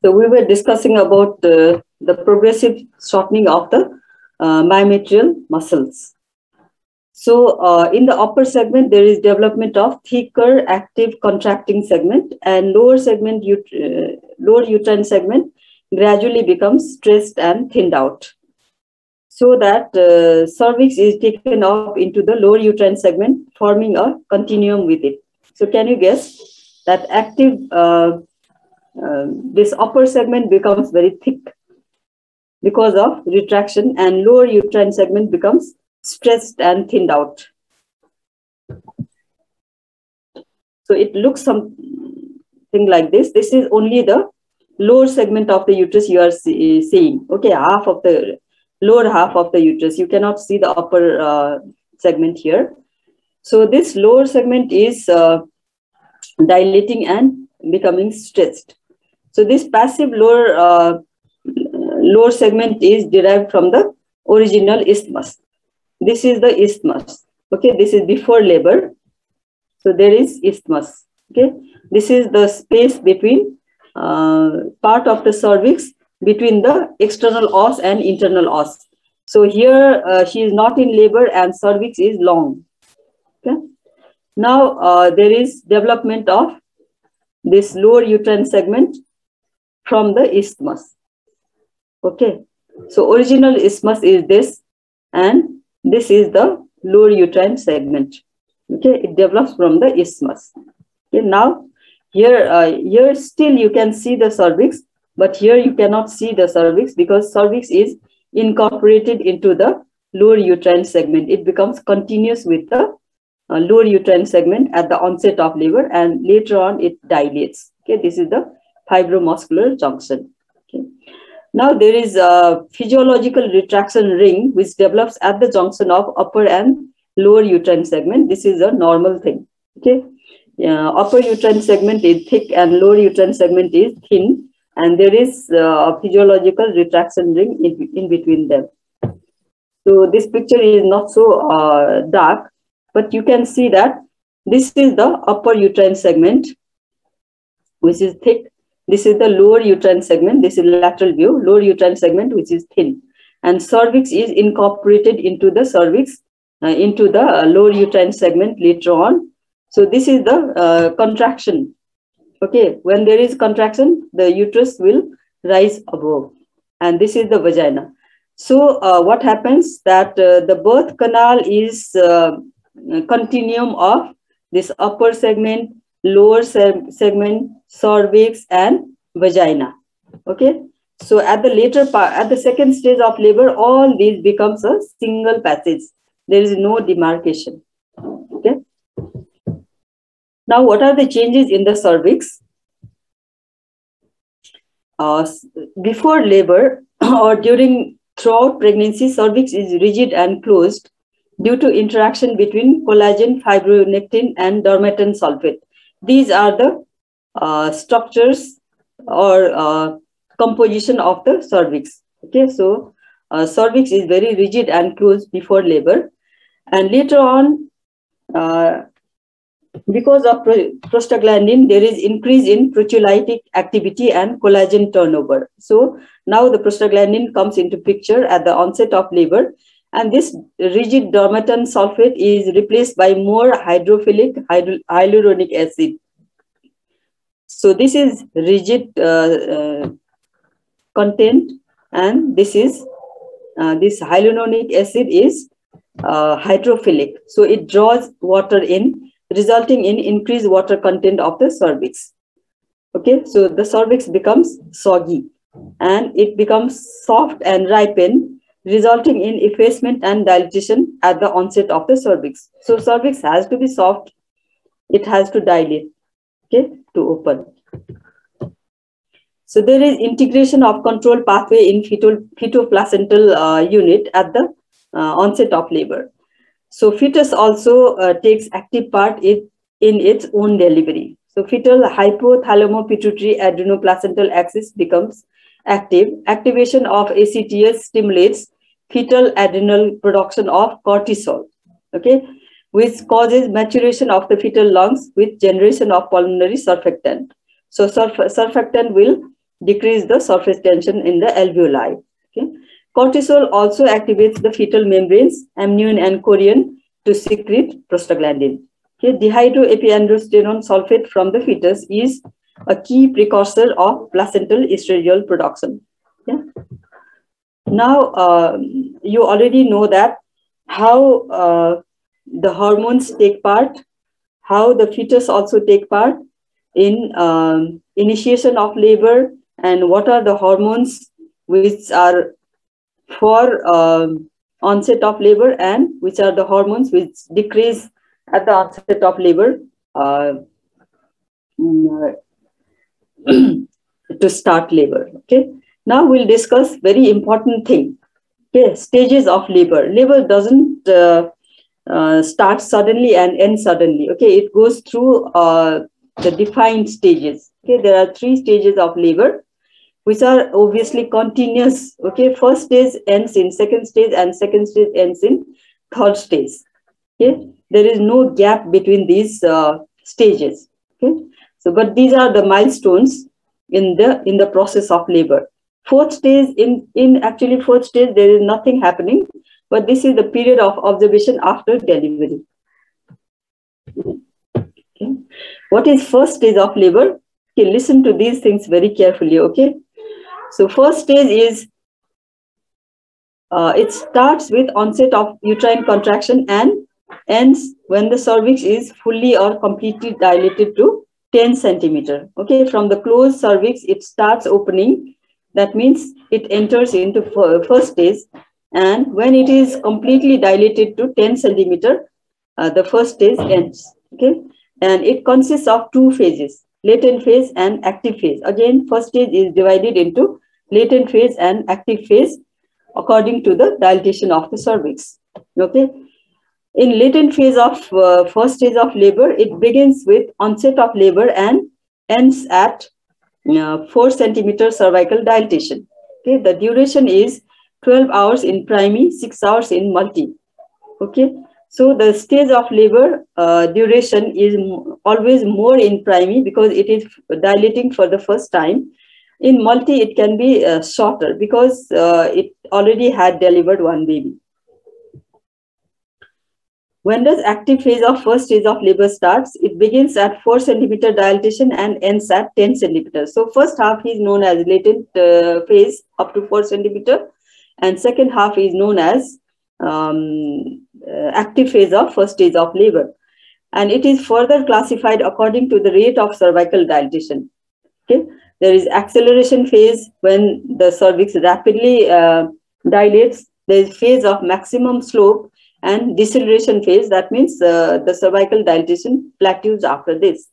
So we were discussing about the progressive shortening of the myometrial muscles. So in the upper segment, there is development of thicker active contracting segment, and lower uterine segment gradually becomes stressed and thinned out, so that cervix is taken up into the lower uterine segment, forming a continuum with it. So can you guess that active this upper segment becomes very thick because of retraction, and lower uterine segment becomes stressed and thinned out. So it looks something like this. This is only the lower segment of the uterus you are seeing. Okay, half of the lower half of the uterus. You cannot see the upper segment here. So this lower segment is dilating and becoming stressed. So this passive lower segment is derived from the original isthmus. This is the isthmus. Okay, this is before labor. So there is isthmus. Okay, this is the space between part of the cervix between the external os and internal os. So here she is not in labor and cervix is long. Okay, now there is development of this lower uterine segment from the isthmus. Okay, so original isthmus is this, and this is the lower uterine segment. Okay, it develops from the isthmus. Okay, now here still you can see the cervix, but here you cannot see the cervix because cervix is incorporated into the lower uterine segment. It becomes continuous with the lower uterine segment at the onset of labor, and later on it dilates. Okay, this is the fibromuscular junction. Okay. Now there is a physiological retraction ring which develops at the junction of upper and lower uterine segment. This is a normal thing. Okay, upper uterine segment is thick and lower uterine segment is thin, and there is a physiological retraction ring in between them. So this picture is not so dark, but you can see that this is the upper uterine segment, which is thick. This is the lower uterine segment. This is lateral view, lower uterine segment, which is thin. And cervix is incorporated into the cervix, into the lower uterine segment later on. So this is the contraction. Okay, when there is contraction, the uterus will rise above. And this is the vagina. So what happens that the birth canal is continuum of this upper segment, lower segment, cervix, and vagina. Okay, so at the later part, at the second stage of labor, all these becomes a single passage. There is no demarcation. Okay, now what are the changes in the cervix? Before labor or throughout pregnancy, cervix is rigid and closed due to interaction between collagen, fibronectin, and dermatan sulfate. These are the structures or composition of the cervix. Okay, so cervix is very rigid and closed before labor, and later on, because of prostaglandin, there is increase in proteolytic activity and collagen turnover. So now the prostaglandin comes into picture at the onset of labor, and this rigid dermatan sulfate is replaced by more hydrophilic hyaluronic acid. So this is rigid content, and this is this hyaluronic acid is hydrophilic. So it draws water in, resulting in increased water content of the cervix. Okay, so the cervix becomes soggy and it becomes soft and ripened, resulting in effacement and dilatation at the onset of the cervix. So cervix has to be soft, it has to dilate, okay, to open. So there is integration of control pathway in fetoplacental unit at the onset of labor. So fetus also takes active part in its own delivery. So fetal hypothalamo-pituitary adrenoplacental axis becomes active. Activation of ACTH stimulates fetal adrenal production of cortisol, okay, which causes maturation of the fetal lungs with generation of pulmonary surfactant. So surfactant will decrease the surface tension in the alveoli. Okay. Cortisol also activates the fetal membranes, amnion and chorion, to secrete prostaglandin. Okay. Dehydroepiandrosterone sulfate from the fetus is a key precursor of placental estradiol production. Okay. Now, you already know that how the hormones take part, how the fetus also take part in initiation of labor, and what are the hormones which are for onset of labor and which are the hormones which decrease at the onset of labor to start labor. Okay. Now we'll discuss very important thing. Okay, stages of labor. Labor doesn't start suddenly and end suddenly. Okay, it goes through the defined stages. Okay, there are 3 stages of labor, which are obviously continuous. Okay, first stage ends in second stage, and second stage ends in third stage. Okay, there is no gap between these stages. Okay, so but these are the milestones in the process of labor. Fourth stage, in actually fourth stage, there is nothing happening, but this is the period of observation after delivery. Okay. What is first stage of labor? Okay, listen to these things very carefully. Okay, so first stage is it starts with onset of uterine contraction and ends when the cervix is fully or completely dilated to 10 centimeter. Okay, from the closed cervix, it starts opening. That means it enters into first stage, and when it is completely dilated to 10 centimeter, the first stage ends. Okay, and it consists of 2 phases: latent phase and active phase. Again, first stage is divided into latent phase and active phase according to the dilatation of the cervix. Okay, in latent phase of first stage of labor, it begins with onset of labor and ends at 4 centimeter cervical dilatation. Okay, the duration is 12 hours in primi, 6 hours in multi. Okay, so the stage of labor duration is always more in primi because it is dilating for the first time. In multi, it can be shorter because it already had delivered 1 baby. When does active phase of first stage of labor starts? It begins at 4 centimeter dilatation and ends at 10 centimeters. So first half is known as latent phase up to 4 centimeter, and second half is known as active phase of first stage of labor. And it is further classified according to the rate of cervical dilatation. Okay, there is acceleration phase when the cervix rapidly dilates. There is phase of maximum slope and deceleration phase. That means the cervical dilatation plateaus after this.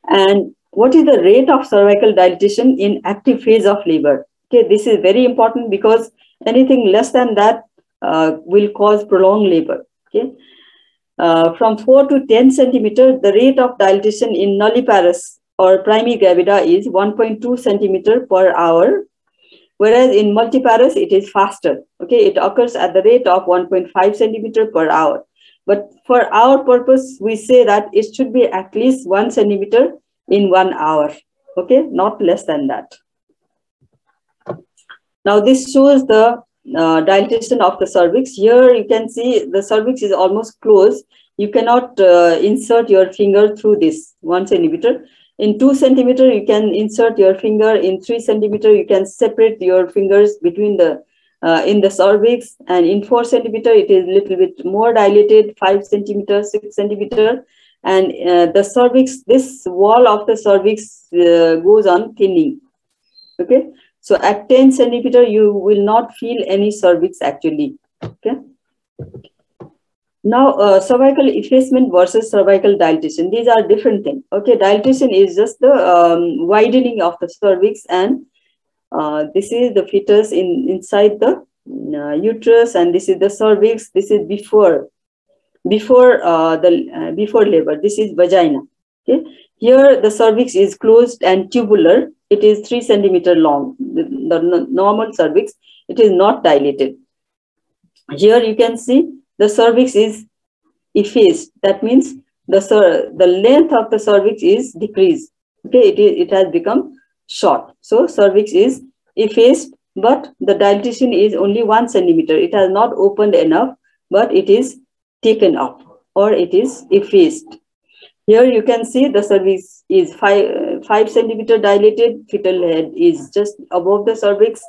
And what is the rate of cervical dilatation in active phase of labor? Okay, this is very important because anything less than that will cause prolonged labor. Okay, from 4 to 10 centimeter, the rate of dilatation in nulliparous or primigravida is 1.2 centimeter per hour, whereas in multiparous it is faster. Okay, it occurs at the rate of 1.5 centimeter per hour. But for our purpose, we say that it should be at least 1 centimeter in 1 hour. Okay, not less than that. Now this shows the dilatation of the cervix. Here you can see the cervix is almost closed. You cannot insert your finger through this 1 centimeter. In 2 centimeter, you can insert your finger. In 3 centimeter, you can separate your fingers between the in the cervix. And in 4 centimeter, it is a little bit more dilated. 5 centimeter, 6 centimeter, and the cervix, this wall of the cervix goes on thinning. Okay, so at 10 centimeter, you will not feel any cervix actually. Okay. Now, cervical effacement versus cervical dilatation. These are different things. Okay, dilatation is just the widening of the cervix, and this is the fetus inside the uterus, and this is the cervix. This is before labor. This is vagina. Okay, here the cervix is closed and tubular. It is 3 centimeter long. The normal cervix, it is not dilated. Here you can see the cervix is effaced. That means the length of the cervix is decreased. Okay, it has become short. So cervix is effaced, but the dilatation is only 1 centimeter. It has not opened enough, but it is taken up or it is effaced. Here you can see the cervix is 5 centimeter dilated, fetal head is just above the cervix,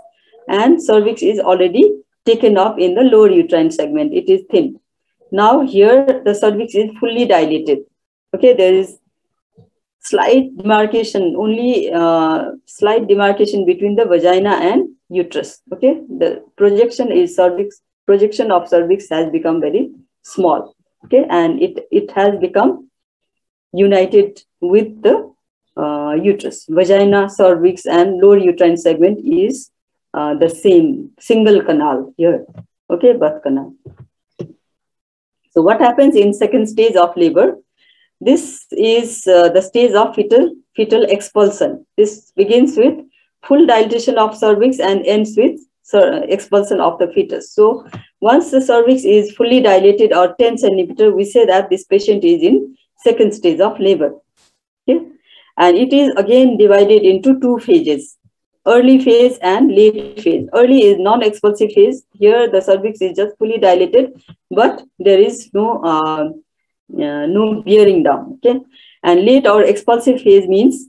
and cervix is already taken up in the lower uterine segment. It is thin. Now here the cervix is fully dilated. Okay, there is slight demarcation, only slight demarcation between the vagina and uterus. Okay, the projection is cervix. Projection of cervix has become very small. Okay, and it has become united with the uterus. Vagina, cervix, and lower uterine segment is the same single canal here. Okay, birth canal. So what happens in second stage of labor? This is the stage of fetal expulsion. This begins with full dilatation of cervix and ends with expulsion of the fetus. So once the cervix is fully dilated or 10 centimeter, we say that this patient is in second stage of labor. Okay? And it is again divided into 2 phases, early phase and late phase. Early is non-expulsive phase. Here the cervix is just fully dilated, but there is no bearing down. Okay, and late or expulsive phase means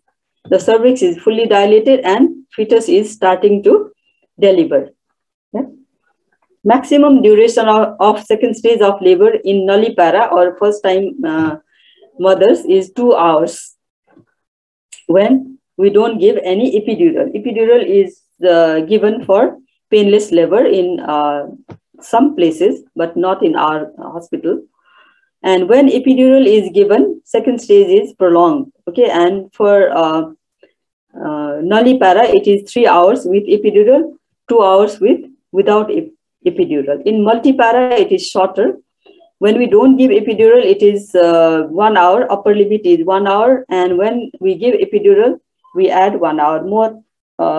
the cervix is fully dilated and fetus is starting to deliver. Okay? Maximum duration of second stage of labor in nullipara or first time mothers is 2 hours when we don't give any epidural. Epidural is given for painless labor in some places, but not in our hospital. And when epidural is given, second stage is prolonged. Okay, and for nullipara, it is 3 hours with epidural, 2 hours without epidural. In multipara, it is shorter. When we don't give epidural, it is 1 hour. Upper limit is 1 hour, and when we give epidural, we add 1 hour more.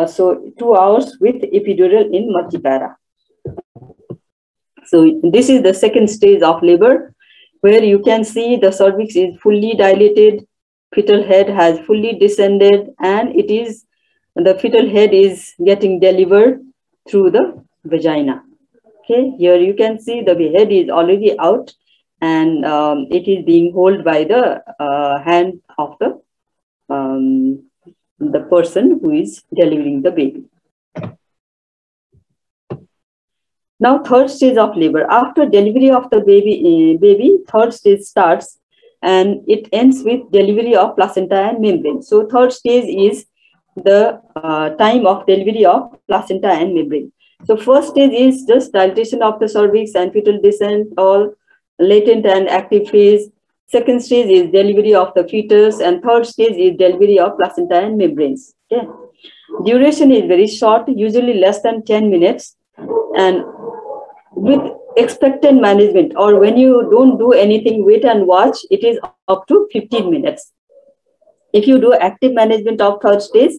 So 2 hours with epidural in multipara. So this is the second stage of labor, where you can see the cervix is fully dilated, fetal head has fully descended, and the fetal head is getting delivered through the vagina. Okay, here you can see the head is already out, and it is being held by the hand of the person who is delivering the baby. Now, third stage of labor. After delivery of the baby, third stage starts, and it ends with delivery of placenta and membrane. So, third stage is the time of delivery of placenta and membrane. So, first stage is just dilatation of the cervix and fetal descent, all latent and active phase. Second stage is delivery of the fetus, and third stage is delivery of placenta and membranes. Okay. Duration is very short, usually less than 10 minutes, and with expectant management, or when you don't do anything, wait and watch, it is up to 15 minutes. If you do active management of third stage,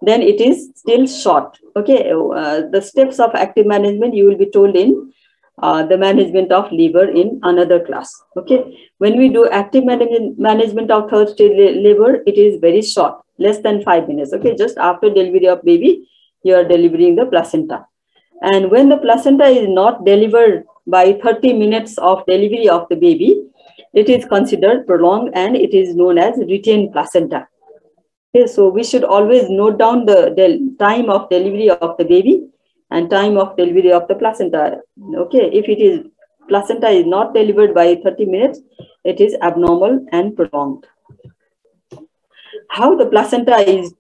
then it is still short. Okay, the steps of active management you will be told in the management of labor in another class. Okay, when we do active management of third stage labor, it is very short, less than 5 minutes. Okay, just after delivery of baby, you are delivering the placenta. And when the placenta is not delivered by 30 minutes of delivery of the baby, it is considered prolonged and it is known as retained placenta. Okay, so we should always note down the time of delivery of the baby and time of delivery of the placenta. Okay, if it is placenta is not delivered by 30 minutes, it is abnormal and prolonged. How the placenta is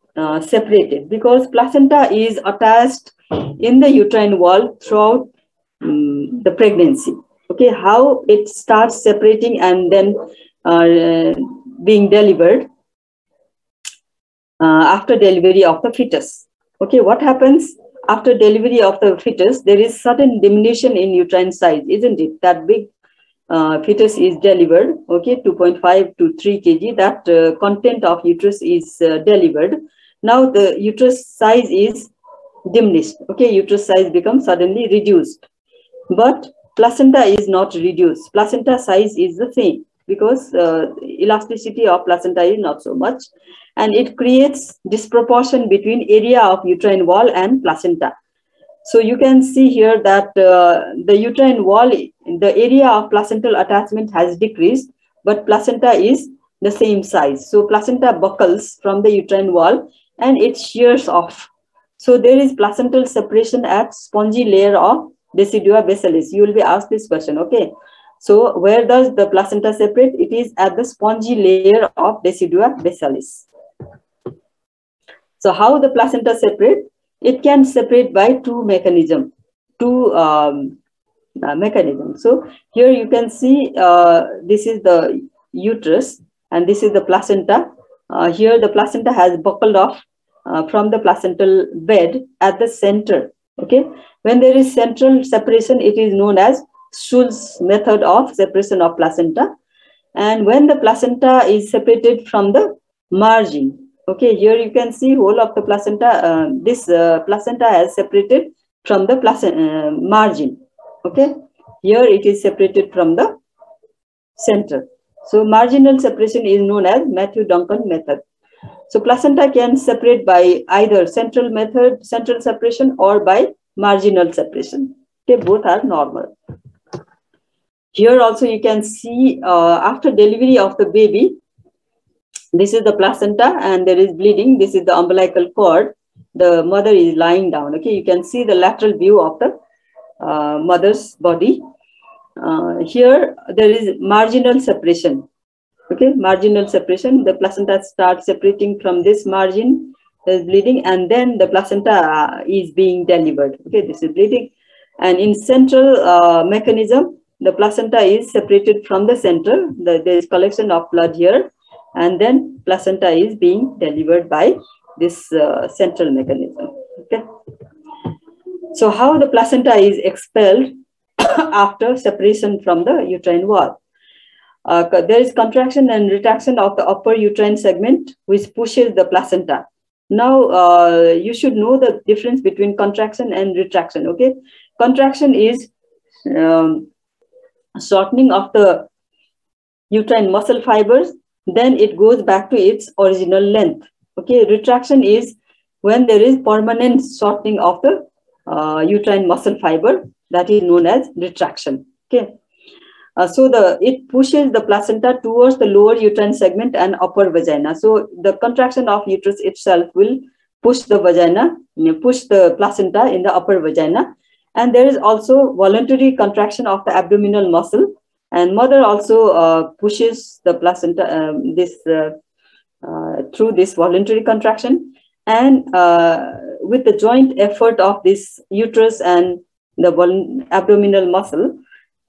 separated? Because placenta is attached in the uterine wall throughout the pregnancy. Okay, how it starts separating and then being delivered after delivery of the fetus. Okay, what happens after delivery of the fetus? There is sudden diminution in uterine size, isn't it? That big fetus is delivered, okay, 2.5 to 3 kg, that content of uterus is delivered. Now the uterus size is diminished, okay, uterus size becomes suddenly reduced, but placenta is not reduced. Placenta size is the same because elasticity of placenta is not so much, and it creates disproportion between area of uterine wall and placenta. So you can see here that the uterine wall, the area of placental attachment has decreased, but placenta is the same size. So placenta buckles from the uterine wall and it shears off. So there is placental separation at spongy layer of decidua basalis. You will be asked this question, okay? So where does the placenta separate? It is at the spongy layer of decidua basalis. So how the placenta separate? It can separate by two mechanisms. So here you can see this is the uterus and this is the placenta. Here the placenta has buckled off from the placental bed at the center. Okay, when there is central separation, it is known as Schulz method of separation of placenta. And when the placenta is separated from the margin, okay, here you can see whole of the placenta. This placenta has separated from the margin. Okay, here it is separated from the center. So marginal separation is known as Matthew Duncan method. So placenta can separate by either central separation or by marginal separation. Okay, both are normal. Here also you can see after delivery of the baby, this is the placenta and there is bleeding. This is the umbilical cord. The mother is lying down. Okay, you can see the lateral view of the mother's body. Here there is marginal separation. Okay, marginal separation. The placenta starts separating from this margin. There is bleeding, and then the placenta is being delivered. Okay, this is bleeding, and in central mechanism, the placenta is separated from the center. There is collection of blood here, and then placenta is being delivered by this central mechanism. Okay. So how the placenta is expelled after separation from the uterine wall? There is contraction and retraction of the upper uterine segment, which pushes the placenta. Now, you should know the difference between contraction and retraction. Okay, contraction is shortening of the uterine muscle fibers, then it goes back to its original length. Okay, retraction is when there is permanent shortening of the uterine muscle fiber, that is known as retraction. Okay, so it pushes the placenta towards the lower uterine segment and upper vagina. So the contraction of uterus itself will push the vagina, push the placenta in the upper vagina. And there is also voluntary contraction of the abdominal muscle, and mother also pushes the placenta through this voluntary contraction, and with the joint effort of this uterus and the abdominal muscle,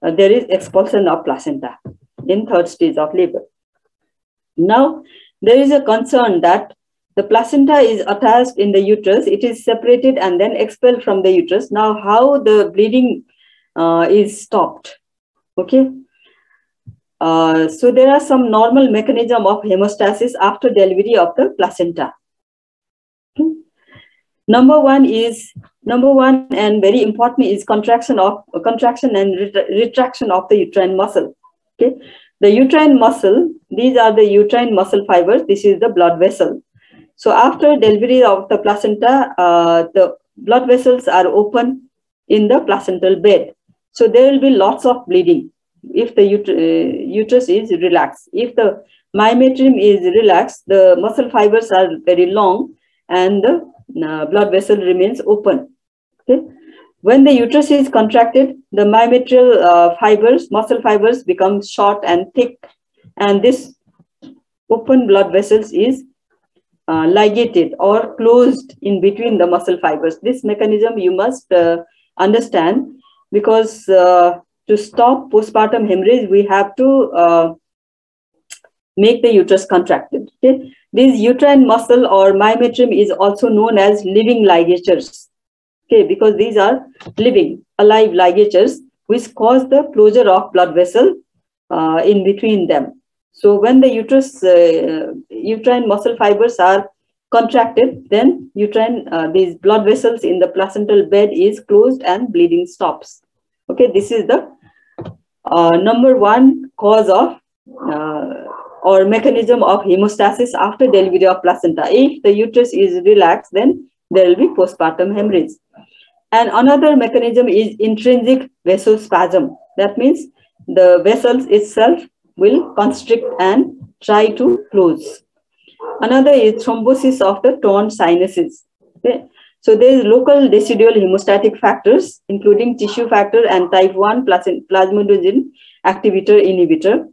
there is expulsion of placenta in third stage of labor. Now, there is a concern that the placenta is attached in the uterus, it is separated and then expelled from the uterus. Now, how the bleeding is stopped? Okay. So there are some normal mechanism of hemostasis after delivery of the placenta. Okay. Number one and very important is contraction and retraction of the uterine muscle. Okay, the uterine muscle, these are the uterine muscle fibers. This is the blood vessel. So after delivery of the placenta, the blood vessels are open in the placental bed. So there will be lots of bleeding if the uterus is relaxed. If the myometrium is relaxed, the muscle fibers are very long and the blood vessel remains open. Okay. When the uterus is contracted, the myometrial muscle fibers become short and thick, and this open blood vessels is ligated or closed in between the muscle fibers. This mechanism you must understand, because to stop postpartum hemorrhage, we have to make the uterus contracted. Okay? This uterine muscle or myometrium is also known as living ligatures. Okay, because these are living, alive ligatures which cause the closure of blood vessel in between them. So when the uterine muscle fibers are contracted, then these blood vessels in the placental bed is closed and bleeding stops. Okay, this is the number one cause of or mechanism of hemostasis after delivery of placenta. If the uterus is relaxed, then there will be postpartum hemorrhage. And another mechanism is intrinsic vasospasm. That means the vessels itself will constrict and try to close. Another is thrombosis of the torn sinuses. Okay. So there is local decidual hemostatic factors, including tissue factor and type 1 plasminogen activator inhibitor,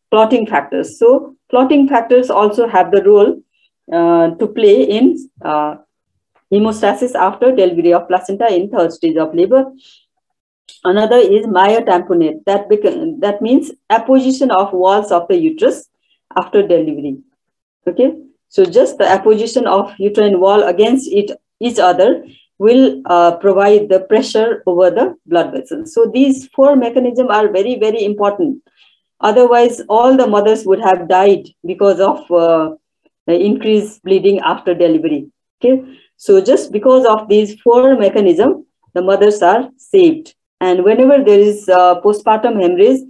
clotting factors. So clotting factors also have the role to play in hemostasis after delivery of placenta in third stage of labor. Another is myotamponate. That means apposition of walls of the uterus after delivery. Okay, so just the apposition of uterine wall against each other will provide the pressure over the blood vessels. So these four mechanisms are very, very important. Otherwise, all the mothers would have died because of increased bleeding after delivery. Okay, so just because of these four mechanisms, the mothers are saved. And whenever there is postpartum hemorrhage,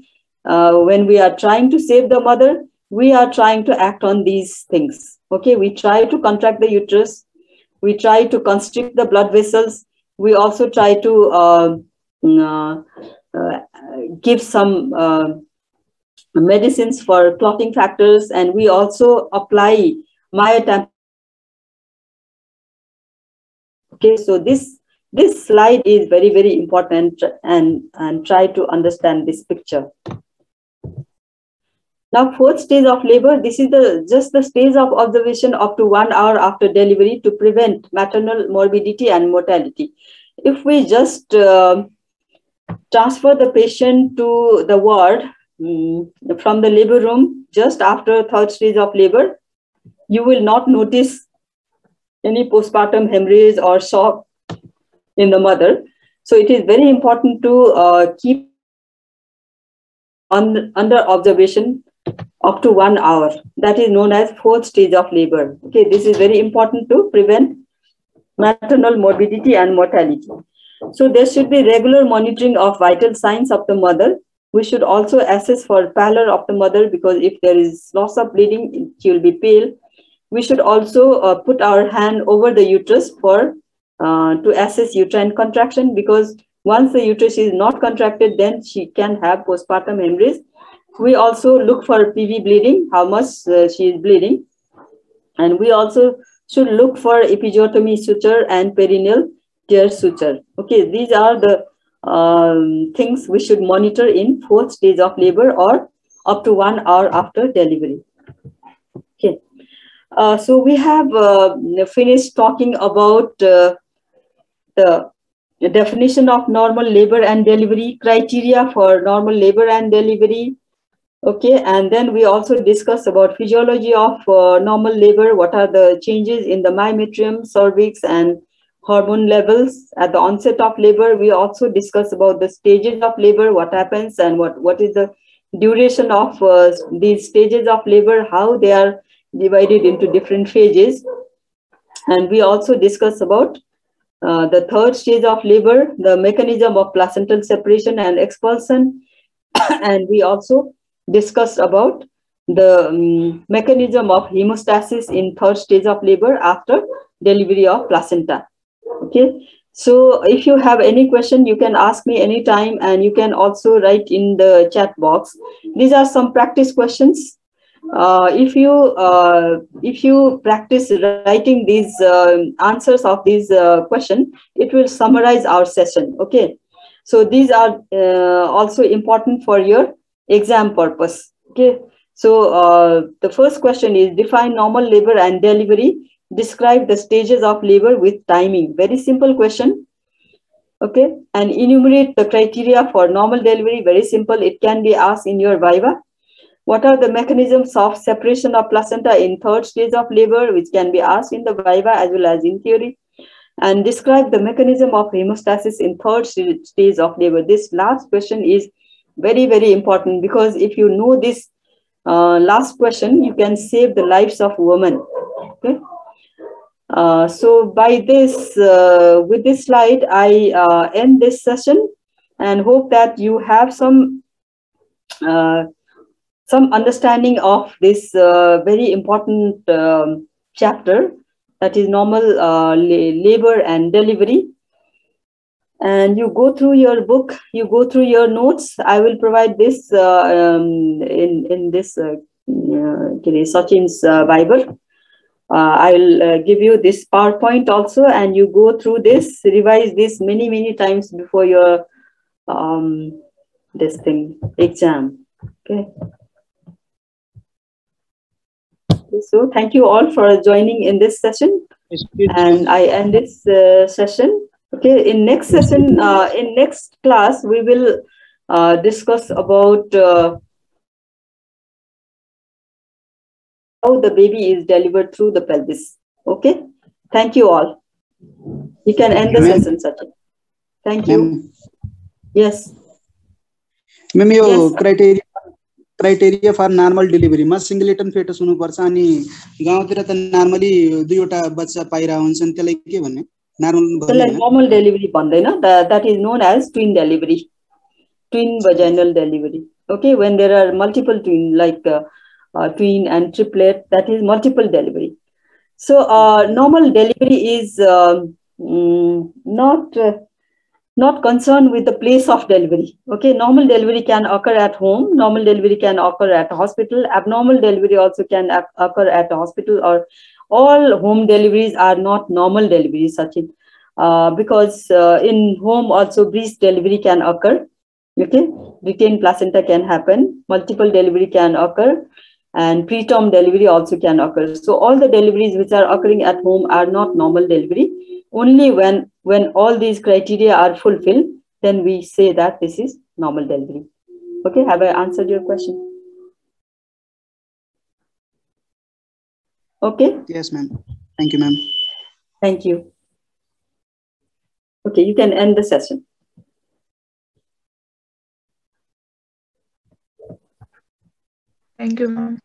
when we are trying to save the mother, we are trying to act on these things. Okay, we try to contract the uterus, we try to constrict the blood vessels, we also try to give some medicines for clotting factors, and we also apply myotamponate. Okay, so this slide is very, very important, and try to understand this picture. Now, fourth stage of labor, this is just the stage of observation up to 1 hour after delivery to prevent maternal morbidity and mortality. If we just transfer the patient to the ward from the labor room just after third stage of labor, you will not notice any postpartum hemorrhage or shock in the mother. So it is very important to keep under observation up to 1 hour. That is known as fourth stage of labor. Okay, this is very important to prevent maternal morbidity and mortality. So there should be regular monitoring of vital signs of the mother. We should also assess for pallor of the mother, because if there is loss of bleeding, she will be pale. We should also put our hand over the uterus for to assess uterine contraction, because once the uterus is not contracted, then she can have postpartum hemorrhage. We also look for PV bleeding, how much she is bleeding. And we also should look for episiotomy suture and perineal tear suture. Okay, these are the things we should monitor in fourth stage of labor or up to 1 hour after delivery. Okay, so we have finished talking about the definition of normal labor and delivery, criteria for normal labor and delivery. Okay, and then we also discussed about physiology of normal labor, what are the changes in the myometrium, cervix, and hormone levels at the onset of labor. We also discussed about the stages of labor, what happens, and what is the duration of these stages of labor, how they are divided into different phases. And we also discussed about the third stage of labor, the mechanism of placental separation and expulsion. And we also discussed about the mechanism of hemostasis in third stage of labor after delivery of placenta. Okay, so if you have any question, you can ask me anytime, and you can also write in the chat box. These are some practice questions. If you practice writing these answers of these questions, it will summarize our session. Okay, so these are also important for your exam purpose. Okay, so the first question is, define normal labor and delivery. Describe the stages of labor with timing. Very simple question. Okay, and enumerate the criteria for normal delivery. Very simple. It can be asked in your viva. What are the mechanisms of separation of placenta in third stage of labor, which can be asked in the viva as well as in theory. And describe the mechanism of hemostasis in third stage of labor. This last question is very, very important, because if you know this last question, you can save the lives of women. Okay. So by this, with this slide, I end this session and hope that you have some some understanding of this very important chapter, that is normal labor and delivery. And you go through your book, you go through your notes. I will provide this in this Sachin's Viber. I'll give you this PowerPoint also, and you go through this, revise this many times before your this thing exam. Okay. So thank you all for joining in this session, and I end this session. Okay. In next session, in next class, we will discuss about how the baby is delivered through the pelvis. Okay. Thank you all. You can end the session, Sachin. Thank you. Yes. Ma'am, your criteria for normal delivery ma singleton fetus हुनु पर्छ अनि गाउँतिर त normally दुईवटा बच्चा पाइरा हुन्छन् त्यसलाई के भन्ने normal delivery भन्दैन, that is known as twin delivery, twin vaginal delivery. Okay, when there are multiple twin, like twin and triplet, that is multiple delivery. So normal delivery is not concerned with the place of delivery. Okay, normal delivery can occur at home, normal delivery can occur at hospital, abnormal delivery also can occur at hospital, or all home deliveries are not normal deliveries, Sachin, because in home also breast delivery can occur. Okay, retained placenta can happen, multiple delivery can occur, and preterm delivery also can occur. So all the deliveries which are occurring at home are not normal delivery. Only when all these criteria are fulfilled, then we say that this is normal delivery. Okay, have I answered your question? Okay. Yes, ma'am. Thank you, ma'am. Thank you. Okay, you can end the session. Thank you, ma'am.